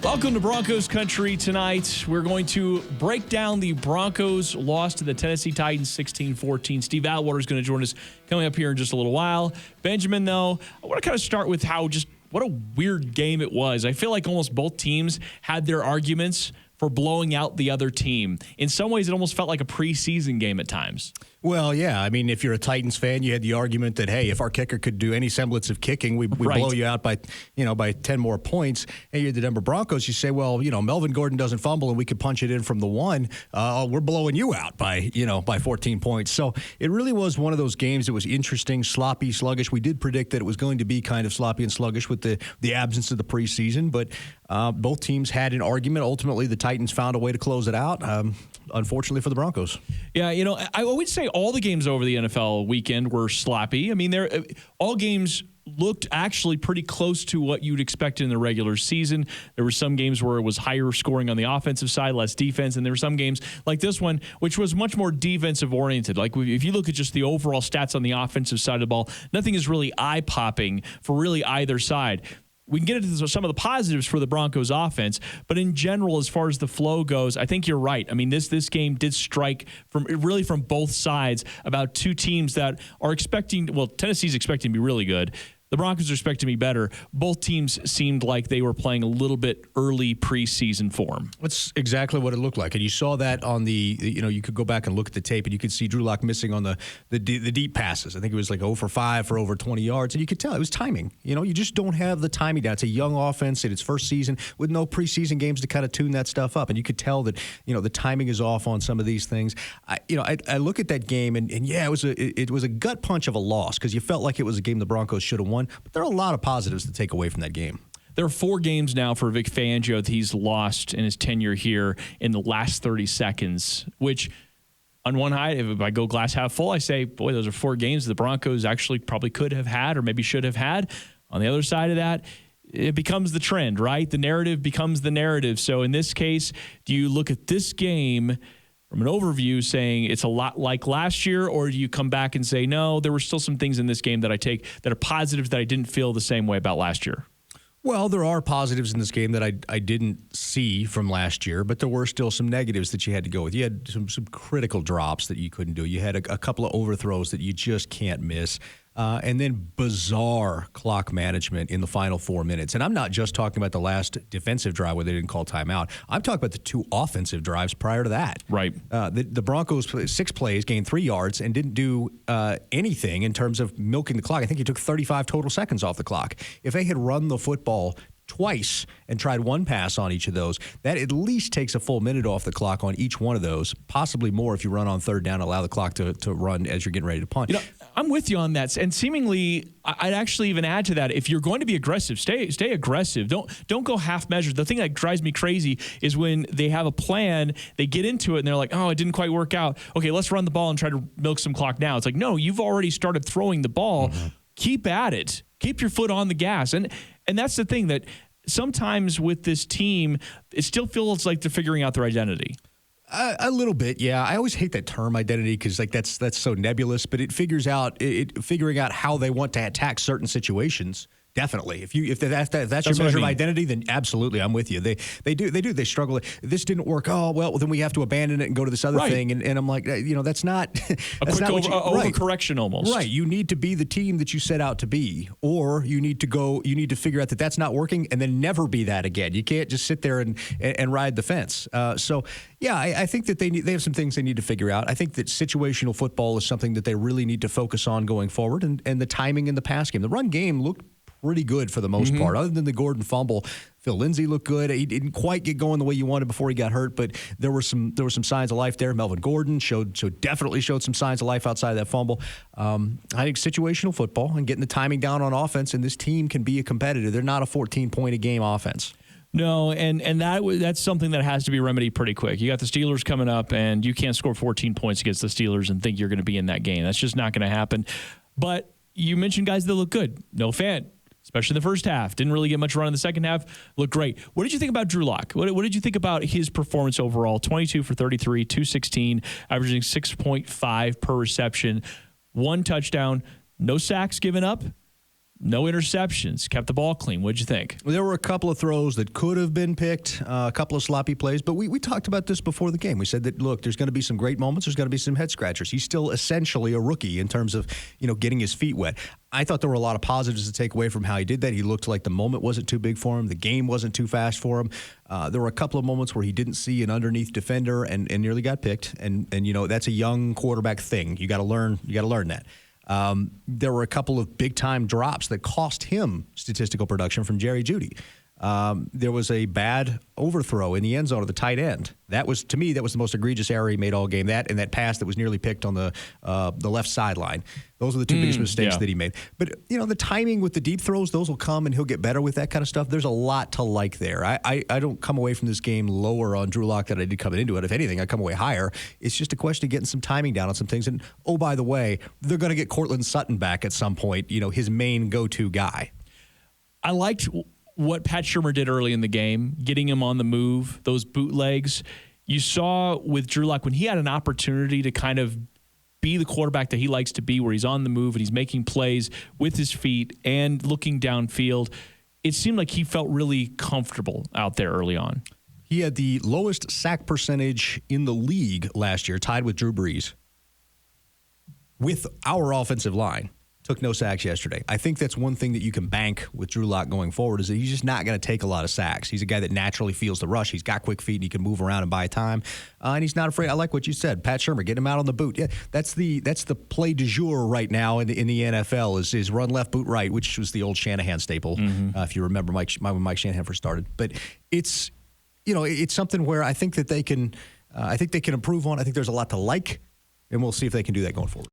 Welcome to Broncos Country Tonight. We're going to break down the Broncos' loss to the Tennessee Titans 16-14. Steve Atwater is going to join us coming up here in just a little while. Benjamin, though, I want to kind of start with what a weird game it was. I feel like almost both teams had their arguments for blowing out the other team. In some ways, it almost felt like a preseason game at times. Well, yeah. I mean, if you're a Titans fan, you had the argument that, hey, if our kicker could do any semblance of kicking, we blow you out by 10 more points. And you're the Denver Broncos. You say, well, Melvin Gordon doesn't fumble and we could punch it in from the one. We're blowing you out by 14 points. So it really was one of those games that was interesting, sloppy, sluggish. We did predict that it was going to be kind of sloppy and sluggish with the absence of the preseason, but both teams had an argument. Ultimately, the Titans found a way to close it out, unfortunately for the Broncos. Yeah, I would say all the games over the NFL weekend were sloppy. I mean, all games looked actually pretty close to what you'd expect in the regular season. There were some games where it was higher scoring on the offensive side, less defense, and there were some games like this one, which was much more defensive oriented. Like if you look at just the overall stats on the offensive side of the ball, nothing is really eye-popping for really either side. We can get into some of the positives for the Broncos offense, but in general, as far as the flow goes, I think you're right. I mean, this game did strike from both sides about two teams that are expecting, well, Tennessee's expecting to be really good. The Broncos are expecting to be better. Both teams seemed like they were playing a little bit early preseason form. That's exactly what it looked like. And you saw that on you could go back and look at the tape and you could see Drew Lock missing on the deep passes. I think it was like 0 for 5 for over 20 yards. And you could tell it was timing. You just don't have the timing down. It's a young offense in its first season with no preseason games to kind of tune that stuff up. And you could tell that, the timing is off on some of these things. I look at that game and yeah, it was a gut punch of a loss because you felt like it was a game the Broncos should have won. But there are a lot of positives to take away from that game. There are 4 games now for Vic Fangio that he's lost in his tenure here in the last 30 seconds, which on one hand, if I go glass half full, I say, boy, those are 4 games the Broncos actually probably could have had or maybe should have had. On the other side of that, it becomes the trend, right? The narrative becomes the narrative. So in this case, do you look at this game from an overview saying it's a lot like last year, or do you come back and say, no, there were still some things in this game that I take that are positives that I didn't feel the same way about last year? Well, there are positives in this game that I didn't see from last year, but there were still some negatives that you had to go with. You had some critical drops that you couldn't do. You had a couple of overthrows that you just can't miss. And then bizarre clock management in the final 4 minutes. And I'm not just talking about the last defensive drive where they didn't call timeout. I'm talking about the 2 offensive drives prior to that. Right. The Broncos, 6 plays, gained 3 yards, and didn't do anything in terms of milking the clock. I think he took 35 total seconds off the clock. If they had run the football twice and tried 1 pass on each of those, that at least takes a full minute off the clock on each one of those, possibly more if you run on 3rd down, allow the clock to run as you're getting ready to punt. I'm with you on that. And seemingly, I'd actually even add to that, if you're going to be aggressive, stay aggressive. Don't go half measured. The thing that drives me crazy is when they have a plan, they get into it and they're like, oh, it didn't quite work out. Okay, let's run the ball and try to milk some clock now. It's like, no, you've already started throwing the ball. Mm-hmm. Keep at it. Keep your foot on the gas. And that's the thing that sometimes with this team, it still feels like they're figuring out their identity. A little bit, yeah. I always hate that term identity because that's so nebulous. But it figures out figuring out how they want to attack certain situations. Definitely. If that's your measure of identity, then absolutely, I'm with you. They do. They struggle. This didn't work. Oh, well, then we have to abandon it and go to this other thing. And I'm like, that's not a quick overcorrection almost. Right. You need to be the team that you set out to be, or you need to figure out that that's not working and then never be that again. You can't just sit there and ride the fence. So yeah, I think that they have some things they need to figure out. I think that situational football is something that they really need to focus on going forward, and the timing in the pass game. The run game looked pretty good for the most part. Other than the Gordon fumble, Phil Lindsay looked good. He didn't quite get going the way you wanted before he got hurt, but there were some signs of life there. Melvin Gordon definitely showed some signs of life outside of that fumble. I think situational football and getting the timing down on offense, and this team can be a competitor. They're not a 14-point-a-game offense. No, and that's something that has to be remedied pretty quick. You got the Steelers coming up, and you can't score 14 points against the Steelers and think you're going to be in that game. That's just not going to happen. But you mentioned guys that look good. No Fant, especially in the first half. Didn't really get much run in the second half. Looked great. What did you think about Drew Lock? What did you think about his performance overall? 22 for 33, 216, averaging 6.5 per reception, 1 touchdown, no sacks given up. No interceptions, kept the ball clean. What'd you think? There were a couple of throws that could have been picked, a couple of sloppy plays, but we talked about this before the game. We said that, look, there's going to be some great moments. There's going to be some head scratchers. He's still essentially a rookie in terms of, getting his feet wet. I thought there were a lot of positives to take away from how he did that. He looked like the moment wasn't too big for him. The game wasn't too fast for him. There were a couple of moments where he didn't see an underneath defender and nearly got picked. And that's a young quarterback thing. You got to learn that. There were a couple of big-time drops that cost him statistical production from Jerry Jeudy. There was a bad overthrow in the end zone of the tight end. That was, to me, the most egregious error he made all game. That and that pass that was nearly picked on the left sideline. Those are the two biggest mistakes that he made. But, the timing with the deep throws, those will come, and he'll get better with that kind of stuff. There's a lot to like there. I don't come away from this game lower on Drew Lock than I did coming into it. If anything, I come away higher. It's just a question of getting some timing down on some things. And, oh, by the way, they're going to get Cortland Sutton back at some point, his main go-to guy. I liked what Pat Shurmur did early in the game, getting him on the move, those bootlegs. You saw with Drew Lock when he had an opportunity to kind of be the quarterback that he likes to be, where he's on the move and he's making plays with his feet and looking downfield. It seemed like he felt really comfortable out there early on. He had the lowest sack percentage in the league last year, tied with Drew Brees, with our offensive line. Took no sacks yesterday. I think that's one thing that you can bank with Drew Lock going forward, is that he's just not going to take a lot of sacks. He's a guy that naturally feels the rush. He's got quick feet and he can move around and buy time. And he's not afraid. I like what you said. Pat Shurmur, get him out on the boot. Yeah, that's the play du jour right now in the NFL is run left, boot right, which was the old Shanahan staple, if you remember when Mike Shanahan first started. But it's something where I think that they can improve on. I think there's a lot to like, and we'll see if they can do that going forward.